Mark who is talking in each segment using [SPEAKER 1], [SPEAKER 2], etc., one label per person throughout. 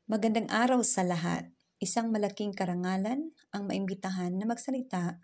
[SPEAKER 1] Magandang araw sa lahat. Isang malaking karangalan ang maimbitahan na magsalita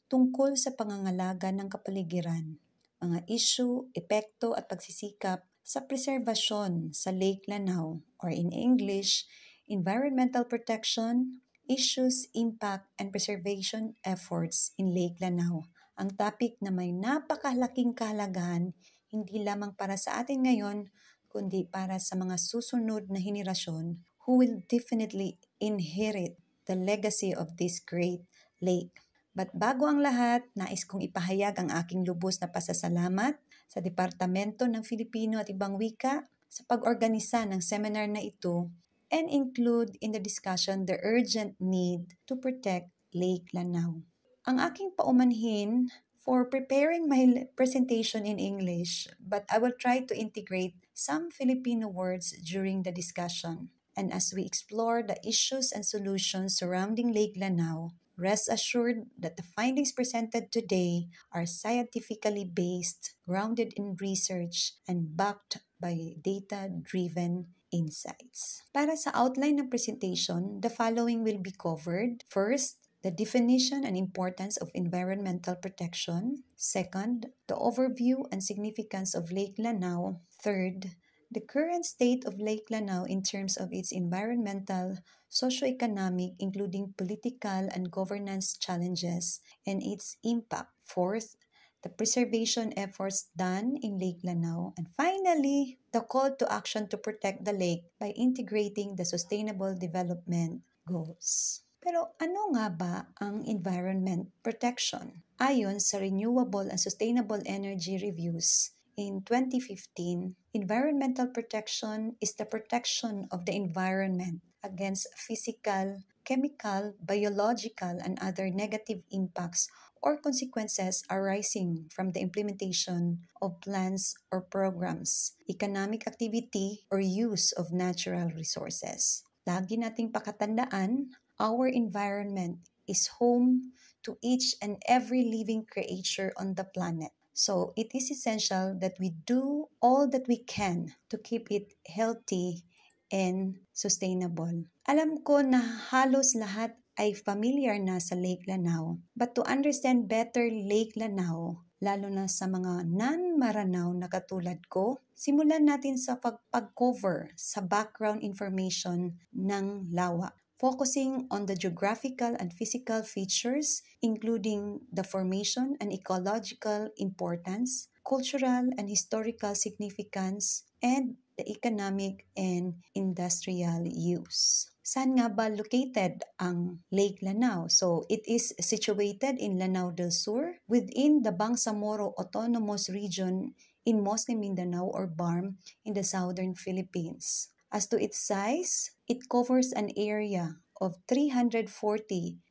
[SPEAKER 1] tungkol sa pangangalaga ng kapaligiran, mga issue, epekto at pagsisikap sa preserbasyon sa Lake Lanao or in English, environmental protection, issues, impact, and preservation efforts in Lake Lanao. Ang topic na may napakalaking kahalagahan hindi lamang para sa atin ngayon, kundi para sa mga susunod na henerasyon who will definitely inherit the legacy of this great lake. But bago ang lahat, nais kong ipahayag ang aking lubos na pasasalamat sa Departamento ng Filipino at Ibang Wika sa pag-organisa ng seminar na ito and include in the discussion the urgent need to protect Lake Lanao. Ang aking paumanhin for preparing my presentation in English, but I will try to integrate some Filipino words during the discussion. And as we explore the issues and solutions surrounding Lake Lanao, rest assured that the findings presented today are scientifically based, grounded in research, and backed by data-driven insights. Para sa outline ng presentation, the following will be covered. First, the definition and importance of environmental protection. Second, the overview and significance of Lake Lanao. Third, the current state of Lake Lanao in terms of its environmental, socio-economic, including political and governance challenges, and its impact. Fourth, the preservation efforts done in Lake Lanao. And finally, the call to action to protect the lake by integrating the Sustainable Development Goals. Pero ano nga ba ang environment protection? Ayon sa Renewable and Sustainable Energy Reviews, in 2015, environmental protection is the protection of the environment against physical, chemical, biological, and other negative impacts or consequences arising from the implementation of plans or programs, economic activity, or use of natural resources. Lagi nating pakatandaan, our environment is home to each and every living creature on the planet. So it is essential that we do all that we can to keep it healthy and sustainable. Alam ko na halos lahat ay familiar na sa Lake Lanao, but to understand better Lake Lanao, lalo na sa mga non-Maranaw na katulad ko, simulan natin sa pag-cover sa background information ng lawa, focusing on the geographical and physical features, including the formation and ecological importance, cultural and historical significance, and the economic and industrial use. Saan nga ba located ang Lake Lanao? So, it is situated in Lanao del Sur within the Bangsamoro Autonomous Region in Muslim Mindanao or BARM in the southern Philippines. As to its size, it covers an area of 340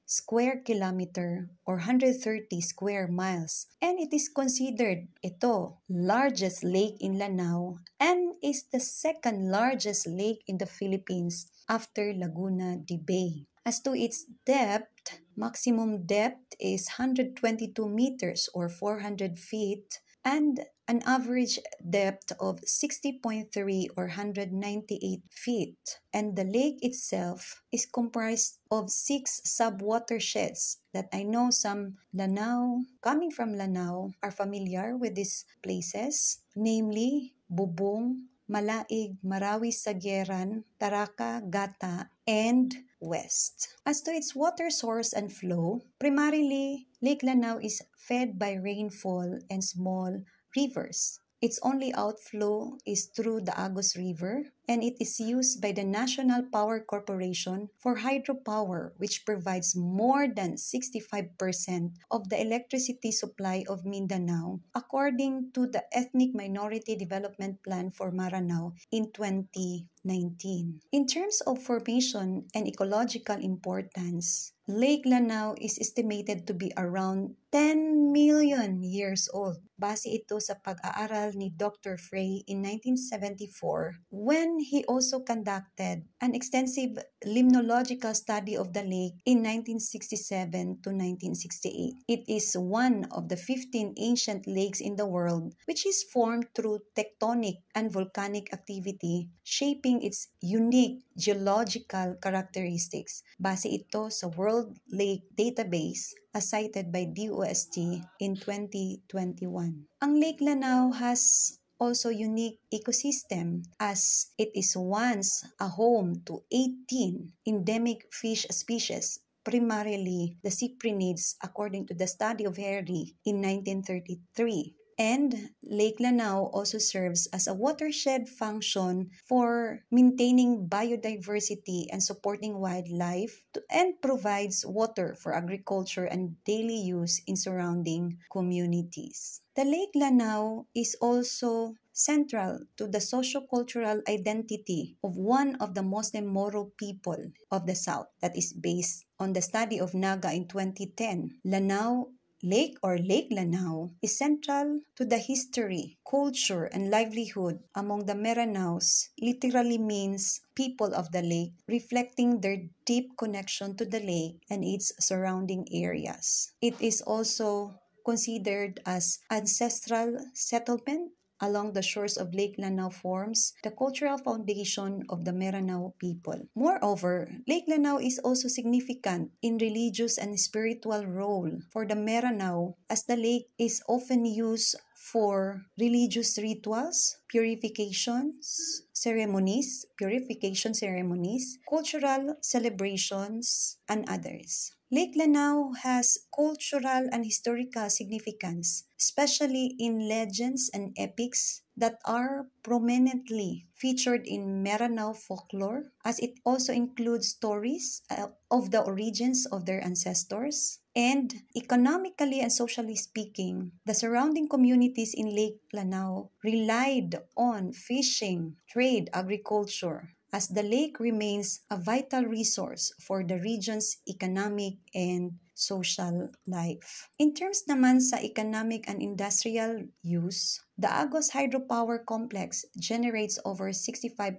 [SPEAKER 1] square kilometer or 130 square miles, and it is considered largest lake in Lanao and is the second largest lake in the Philippines after Laguna de Bay. As to its depth, maximum depth is 122 meters or 400 feet and an average depth of 60.3 or 198 feet. And the lake itself is comprised of 6 sub-watersheds that I know some coming from Lanao, are familiar with these places, namely Bubong, Malaig, Marawi Sageran, Taraka, Gata, and West. As to its water source and flow, primarily, Lake Lanao is fed by rainfall and small rivers. Its only outflow is through the Agus River, and it is used by the National Power Corporation for hydropower, which provides more than 65% of the electricity supply of Mindanao, according to the Ethnic Minority Development Plan for Maranao in 2019. In terms of formation and ecological importance, Lake Lanao is estimated to be around 10 million years old. Base ito sa pag-aaral ni Dr. Frey in 1974 when And he also conducted an extensive limnological study of the lake in 1967 to 1968. It is one of the 15 ancient lakes in the world which is formed through tectonic and volcanic activity, shaping its unique geological characteristics. Base ito sa World Lake Database as cited by DOST in 2021. Ang Lake Lanao has also unique ecosystem as it is once a home to 18 endemic fish species, primarily the cyprinids, according to the study of Harry in 1933. And Lake Lanao also serves as a watershed function for maintaining biodiversity and supporting wildlife and provides water for agriculture and daily use in surrounding communities. The Lake Lanao is also central to the socio-cultural identity of one of the Muslim Moro people of the South that is based on the study of Naga in 2010. Lanao Lake or Lake Lanao is central to the history, culture, and livelihood among the Meranaos, literally means people of the lake, reflecting their deep connection to the lake and its surrounding areas. It is also considered as ancestral settlement along the shores of Lake Lanao forms the cultural foundation of the Meranao people. Moreover, Lake Lanao is also significant in religious and spiritual role for the Meranao as the lake is often used for religious rituals, purification ceremonies, cultural celebrations, and others. Lake Lanao has cultural and historical significance, especially in legends and epics that are prominently featured in Meranao folklore, as it also includes stories of the origins of their ancestors. And economically and socially speaking, the surrounding communities in Lake Lanao relied on fishing, trade, agriculture, as the lake remains a vital resource for the region's economic and social life. In terms naman sa economic and industrial use, the Agos Hydropower Complex generates over 65%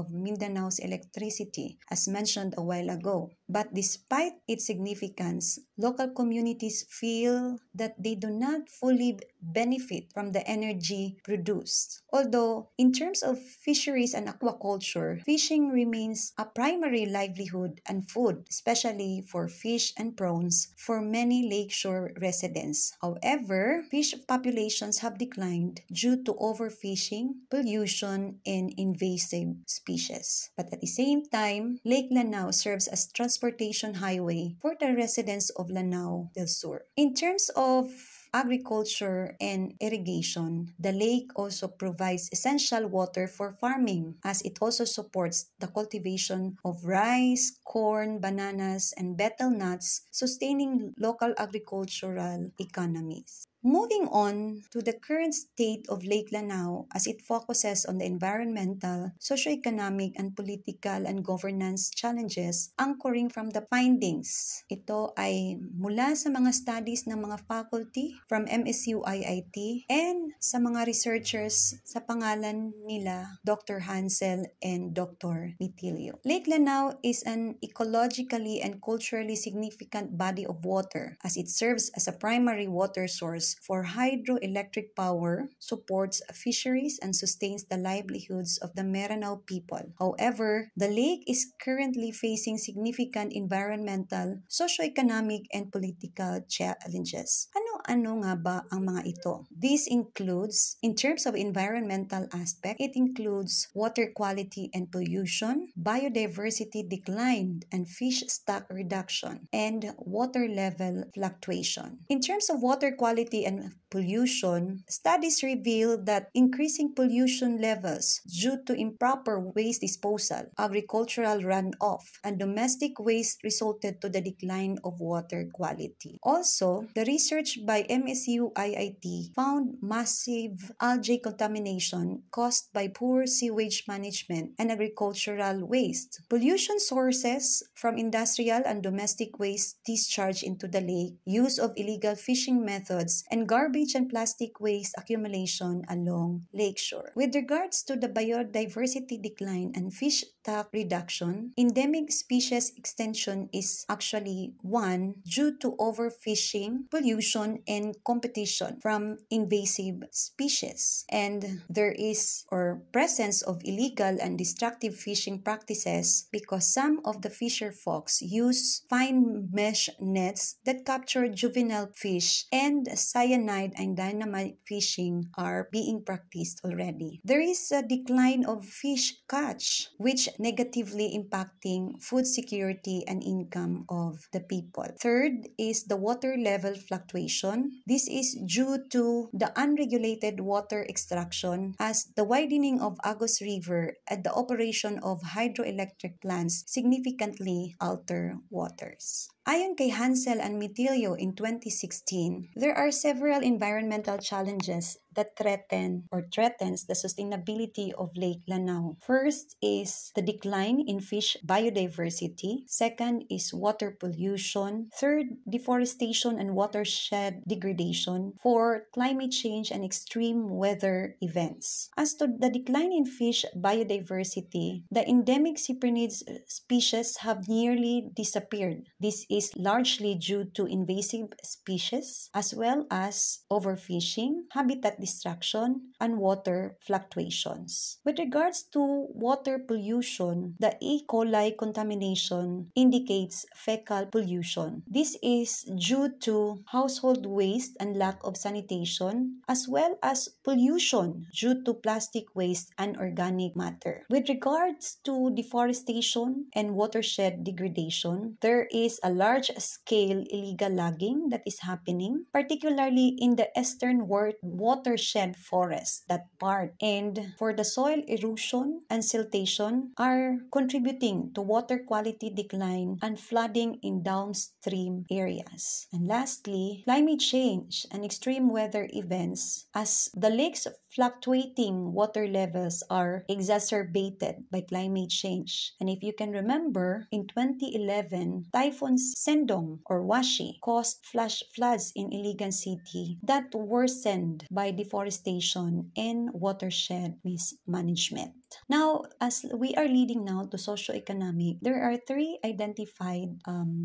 [SPEAKER 1] of Mindanao's electricity, as mentioned a while ago. But despite its significance, local communities feel that they do not fully benefit from the energy produced. Although, in terms of fisheries and aquaculture, fishing remains a primary livelihood and food, especially for fish and prawns for many lakeshore residents. However, fish populations have declined due to overfishing, pollution, and invasive species. But at the same time, Lake Lanao serves as transportation highway for the residents of Lanao del Sur. In terms of agriculture and irrigation, the lake also provides essential water for farming as it also supports the cultivation of rice, corn, bananas, and betel nuts, sustaining local agricultural economies. Moving on to the current state of Lake Lanao as it focuses on the environmental, socioeconomic, and political and governance challenges anchoring from the findings. Ito ay mula sa mga studies ng mga faculty from MSU IIT and sa mga researchers sa pangalan nila Dr. Hansel and Dr. Mitilio. Lake Lanao is an ecologically and culturally significant body of water as it serves as a primary water source for hydroelectric power, supports fisheries, and sustains the livelihoods of the Meranao people. However, the lake is currently facing significant environmental, socioeconomic, and political challenges. Ano nga ba ang mga ito? This includes, in terms of environmental aspect, it includes water quality and pollution, biodiversity decline and fish stock reduction, and water level fluctuation. In terms of water quality and pollution, studies reveal that increasing pollution levels due to improper waste disposal, agricultural runoff, and domestic waste resulted to the decline of water quality. Also, the research by MSU IIT found massive algae contamination caused by poor sewage management and agricultural waste. Pollution sources from industrial and domestic waste discharged into the lake, use of illegal fishing methods, and garbage and plastic waste accumulation along lakeshore. With regards to the biodiversity decline and fish stock reduction, endemic species extension is actually one due to overfishing, pollution, and competition from invasive species. And there is or presence of illegal and destructive fishing practices because some of the fisher folks use fine mesh nets that capture juvenile fish, and cyanide and dynamite fishing are being practiced already. There is a decline of fish catch, which negatively impacting food security and income of the people. Third is the water level fluctuation. This is due to the unregulated water extraction as the widening of Agus River and the operation of hydroelectric plants significantly alter waters. Ayon kay Hansel and Mitilio in 2016, there are several environmental challenges that threatens the sustainability of Lake Lanao. First is the decline in fish biodiversity. Second is water pollution. Third, deforestation and watershed degradation. Fourth, climate change and extreme weather events. As to the decline in fish biodiversity, the endemic cyprinids species have nearly disappeared. This is largely due to invasive species as well as overfishing, habitat destruction, and water fluctuations. With regards to water pollution, the E. coli contamination indicates fecal pollution. This is due to household waste and lack of sanitation, as well as pollution due to plastic waste and organic matter. With regards to deforestation and watershed degradation, there is a large-scale illegal logging that is happening, particularly in the eastern watershed forest, that part. And for the soil erosion and siltation are contributing to water quality decline and flooding in downstream areas. And lastly, climate change and extreme weather events, as the lake's fluctuating water levels are exacerbated by climate change. And if you can remember, in 2011, Typhoon Sendong or Washi caused flash floods in Iligan City that worsened by deforestation and watershed mismanagement. Now, as we are leading now to socioeconomic, there are three identified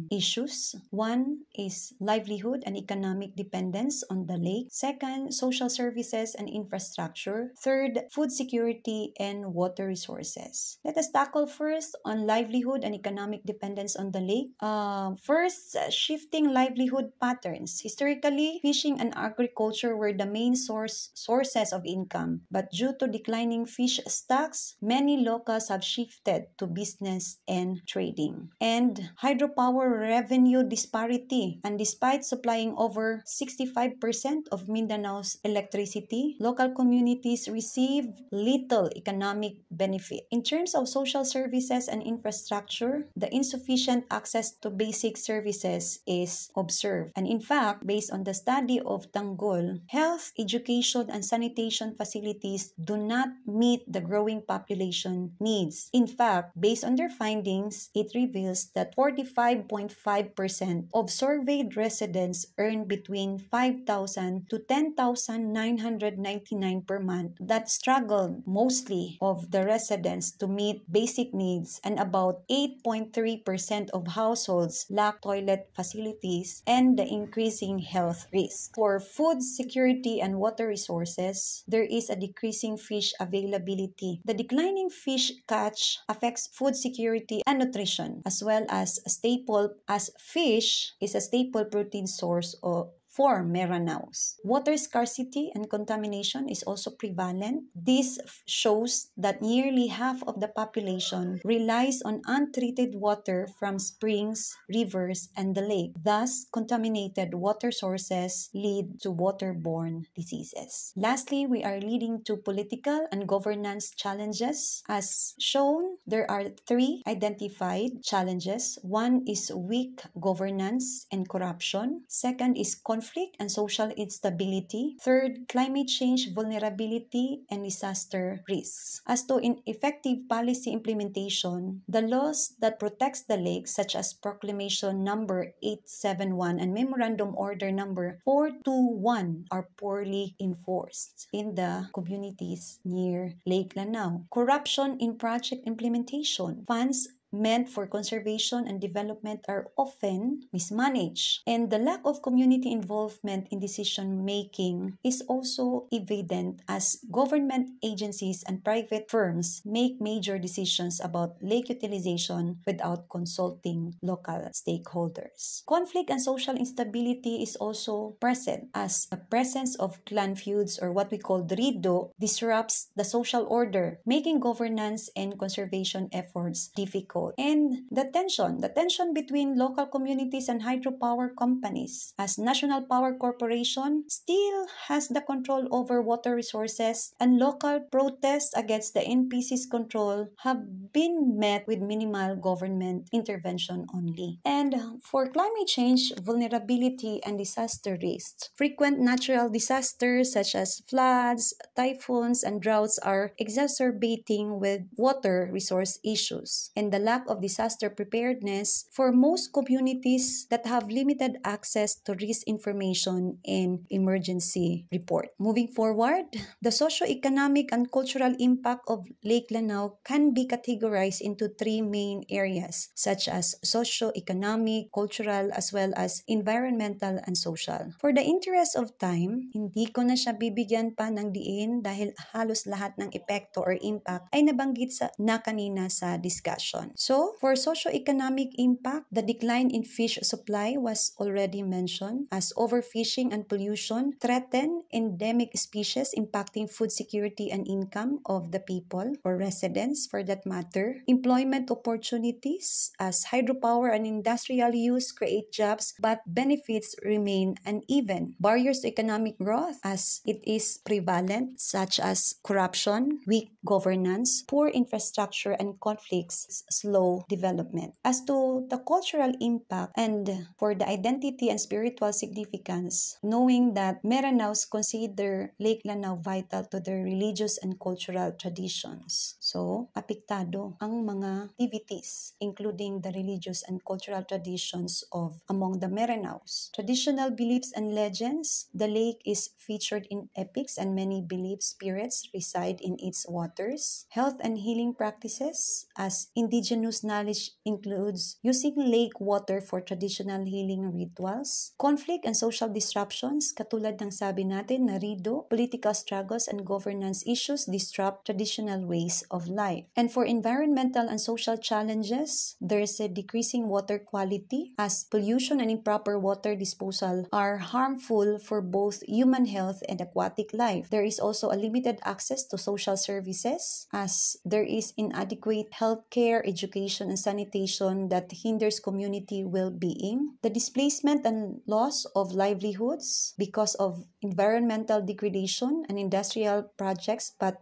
[SPEAKER 1] issues. One is livelihood and economic dependence on the lake. Second, social services and infrastructure. Third, food security and water resources. Let us tackle first on livelihood and economic dependence on the lake. First, shifting livelihood patterns. Historically, fishing and agriculture were the main sources of income, but due to declining fish stocks, many locals have shifted to business and trading. And hydropower revenue disparity. And despite supplying over 65% of Mindanao's electricity, local communities receive little economic benefit. In terms of social services and infrastructure, the insufficient access to basic services is observed. And in fact, based on the study of Tanggol, health, education, and sanitation facilities do not meet the growing population needs. In fact, based on their findings, it reveals that 45.5% of surveyed residents earn between 5,000 to 10,999 per month. That struggled mostly of the residents to meet basic needs, and about 8.3% of households lack toilet facilities, and the increasing health risk. For food security and water resources, there is a decreasing fish availability. The declining fish catch affects food security and nutrition, as well as fish is a staple protein source for Meranaos. Water scarcity and contamination is also prevalent. This shows that nearly half of the population relies on untreated water from springs, rivers, and the lake. Thus, contaminated water sources lead to waterborne diseases. Lastly, we are leading to political and governance challenges. As shown, there are three identified challenges. One is weak governance and corruption. Second is conflict conflict and social instability. Third, climate change vulnerability and disaster risks. As to effective policy implementation, the laws that protects the lakes, such as Proclamation number 871 and Memorandum Order number 421, are poorly enforced in the communities near Lake Lanao. Corruption in project implementation. Funds meant for conservation and development are often mismanaged. And the lack of community involvement in decision making is also evident as government agencies and private firms make major decisions about lake utilization without consulting local stakeholders. Conflict and social instability is also present as the presence of clan feuds, or what we call drido, disrupts the social order, making governance and conservation efforts difficult. And the tension between local communities and hydropower companies, as National Power Corporation still has the control over water resources, and local protests against the NPC's control have been met with minimal government intervention only. And for climate change vulnerability and disaster risks, frequent natural disasters such as floods, typhoons, and droughts are exacerbating with water resource issues. And the lack of disaster preparedness for most communities that have limited access to risk information and emergency report. Moving forward, the socio-economic and cultural impact of Lake Lanao can be categorized into three main areas, such as socio-economic, cultural, as well as environmental and social. For the interest of time, hindi ko na siya bibigyan pa ng diin dahil halos lahat ng epekto or impact ay nabanggit na kanina sa discussion. So, for socio-economic impact, the decline in fish supply was already mentioned, as overfishing and pollution threaten endemic species, impacting food security and income of the people or residents for that matter. Employment opportunities, as hydropower and industrial use create jobs but benefits remain uneven. Barriers to economic growth, as it is prevalent, such as corruption, weak governance, poor infrastructure, and conflicts slow development. As to the cultural impact and for the identity and spiritual significance, knowing that Meranaos consider Lake Lanao vital to their religious and cultural traditions. So, apektado ang mga activities, including the religious and cultural traditions of among the Meranaos. Traditional beliefs and legends, the lake is featured in epics and many believe spirits reside in its waters. Health and healing practices, as indigenous knowledge includes using lake water for traditional healing rituals. Conflict and social disruptions, katulad ng sabi natin na rido, political struggles and governance issues disrupt traditional ways of life. And for environmental and social challenges, there's a decreasing water quality, as pollution and improper water disposal are harmful for both human health and aquatic life. There is also a limited access to social services, as there is inadequate healthcare, education, and sanitation that hinders community well-being. The displacement and loss of livelihoods because of environmental degradation and industrial projects that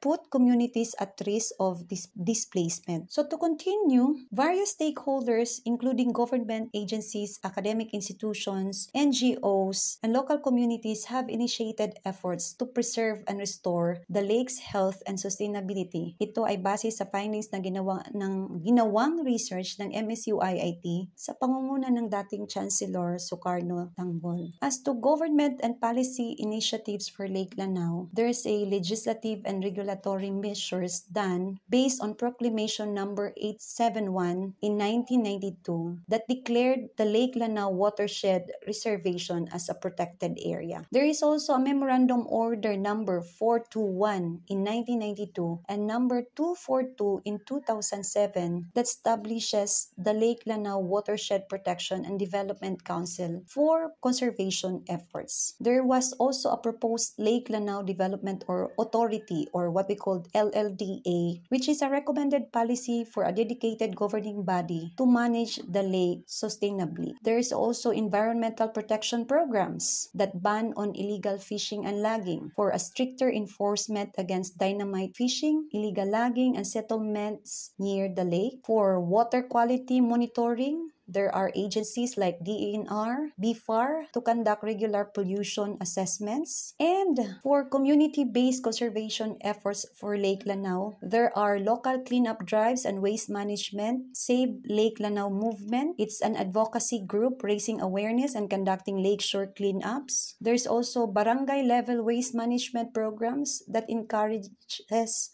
[SPEAKER 1] put communities at risk of displacement. So to continue, various stakeholders, including government agencies, academic institutions, NGOs, and local communities have initiated efforts to preserve and restore the lake's health and sustainability. Ito ay base sa findings na ginawang research ng MSU-IIT sa pangunguna ng dating Chancellor Sukarno Tanggol. As to government and policy initiatives for Lake Lanao, there is a legislative and regulatory measures done based on Proclamation number 871 in 1992 that declared the Lake Lanao Watershed Reservation as a protected area. There is also a Memorandum Order number 421 in 1992 and number 242 in 2007 that establishes the Lake Lanao Watershed Protection and Development Council for conservation efforts. There was also a proposed Lake Lanao Development or Authority, or what we called LLDA, which is a recommended policy for a dedicated governing body to manage the lake sustainably. There is also environmental protection programs that ban on illegal fishing and logging, for a stricter enforcement against dynamite fishing, illegal logging, and settlements near the lake, for water quality monitoring There are agencies like DENR, BFAR to conduct regular pollution assessments. And for community-based conservation efforts for Lake Lanao, there are local cleanup drives and waste management. Save Lake Lanao movement. It's an advocacy group raising awareness and conducting lakeshore cleanups. There's also barangay-level waste management programs that encourages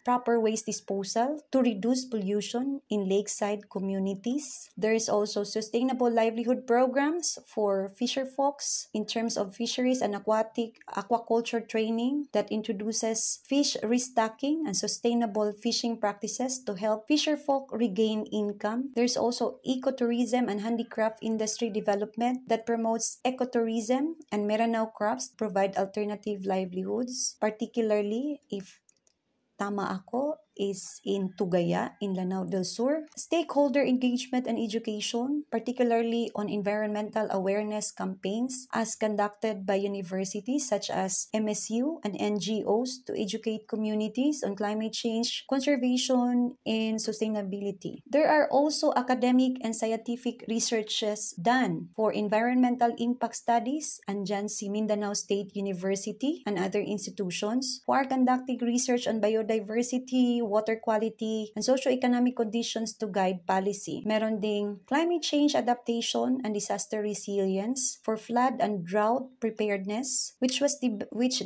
[SPEAKER 1] proper waste disposal to reduce pollution in lakeside communities. There is also sustainable livelihood programs for fisher folks in terms of fisheries and aquaculture training that introduces fish restocking and sustainable fishing practices to help fisher folk regain income. There's also ecotourism and handicraft industry development that promotes ecotourism and Meranao crafts to provide alternative livelihoods, particularly if tama ako, is in Tugaya, in Lanao del Sur. Stakeholder engagement and education, particularly on environmental awareness campaigns as conducted by universities such as MSU and NGOs to educate communities on climate change, conservation, and sustainability. There are also academic and scientific researches done for environmental impact studies, andyan si Mindanao State University and other institutions who are conducting research on biodiversity, water quality, and socio-economic conditions to guide policy. Meron ding climate change adaptation and disaster resilience for flood and drought preparedness, which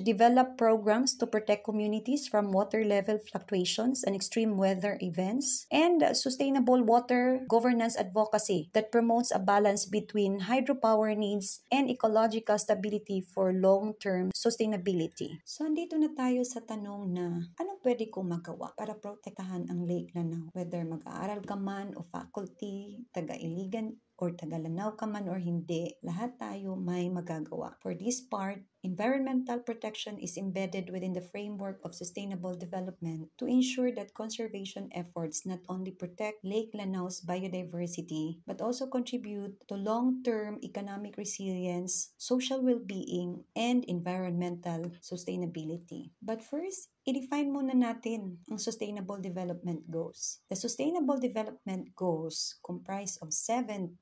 [SPEAKER 1] developed programs to protect communities from water level fluctuations and extreme weather events, and sustainable water governance advocacy that promotes a balance between hydropower needs and ecological stability for long-term sustainability. So, andito na tayo sa tanong na anong pwede kong magawa para protektahan ang Lake Lanao? Whether mag-aaral ka man o faculty, taga-Iligan or taga-Lanao ka man or hindi, lahat tayo may magagawa. For this part, environmental protection is embedded within the framework of sustainable development to ensure that conservation efforts not only protect Lake Lanao's biodiversity but also contribute to long-term economic resilience, social well-being, and environmental sustainability. But first, i-define muna natin ang Sustainable Development Goals. The Sustainable Development Goals, comprised of 17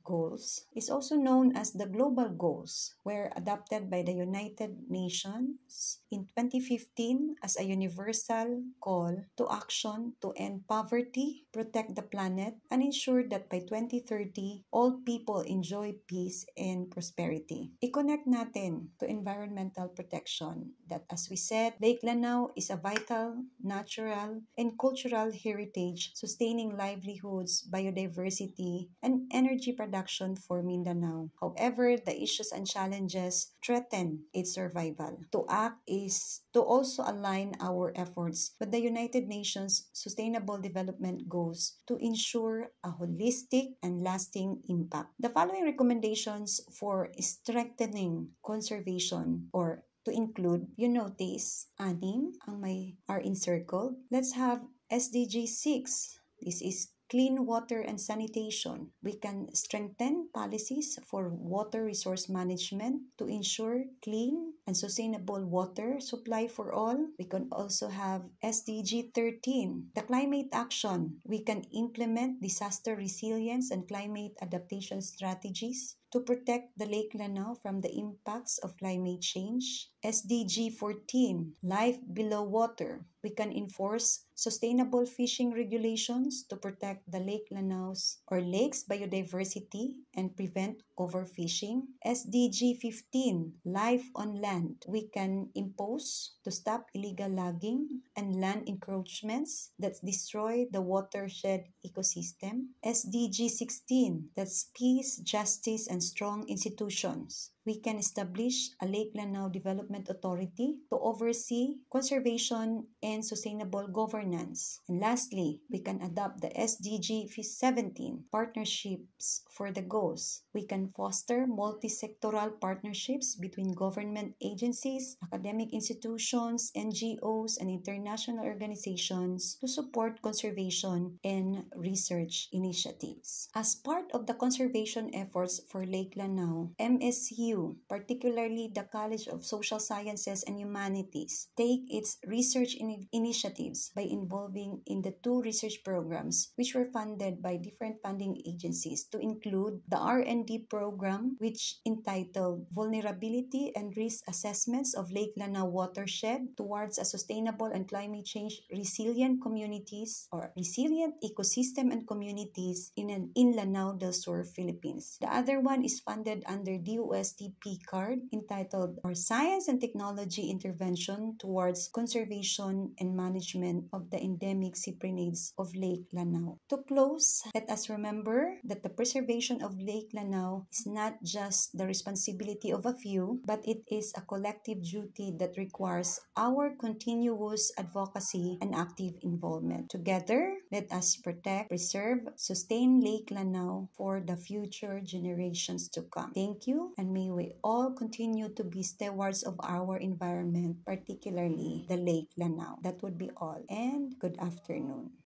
[SPEAKER 1] goals, is also known as the Global Goals, were adopted by the United Nations in 2015 as a universal call to action to end poverty, protect the planet, and ensure that by 2030, all people enjoy peace and prosperity. I-connect natin to environmental protection that, as we said, Lake Lanao is a vital, natural, and cultural heritage sustaining livelihoods, biodiversity, and energy production for Mindanao. However, the issues and challenges threaten its survival. To act is to also align our efforts with the United Nations Sustainable Development Goals to ensure a holistic and lasting impact. The following recommendations for strengthening conservation or to include, you notice, anim ang are encircled. Let's have SDG 6. This is clean water and sanitation. We can strengthen policies for water resource management to ensure clean and sustainable water supply for all. We can also have SDG 13, the climate action. We can implement disaster resilience and climate adaptation strategies to protect the Lake Lanao from the impacts of climate change. SDG 14, life below water. We can enforce sustainable fishing regulations to protect the Lake Lanao's or lake's biodiversity and prevent overfishing. SDG 15, life on land. We can impose to stop illegal logging and land encroachments that destroy the watershed ecosystem. SDG 16, that's peace, justice, and strong institutions. We can establish a Lake Lanao Development Authority to oversee conservation and sustainable governance. And lastly, we can adopt the SDG 17, partnerships for the goals. We can foster multi-sectoral partnerships between government agencies, academic institutions, NGOs, and international organizations to support conservation and research initiatives. As part of the conservation efforts for Lake Lanao, MSU you, particularly the College of Social Sciences and Humanities, take its research initiatives by involving in the two research programs which were funded by different funding agencies, to include the R&D program, which entitled Vulnerability and Risk Assessments of Lake Lanao Watershed towards a Sustainable and Climate Change Resilient Communities, or Resilient Ecosystem and Communities in Lanao del Sur, Philippines. The other one is funded under DOST-P card, entitled Our Science and Technology Intervention Towards Conservation and Management of the Endemic Cyprinades of Lake Lanao. To close, let us remember that the preservation of Lake Lanao is not just the responsibility of a few, but it is a collective duty that requires our continuous advocacy and active involvement. Together, let us protect, preserve, sustain Lake Lanao for the future generations to come. Thank you, and may we all continue to be stewards of our environment, particularly the Lake Lanao. That would be all, and good afternoon.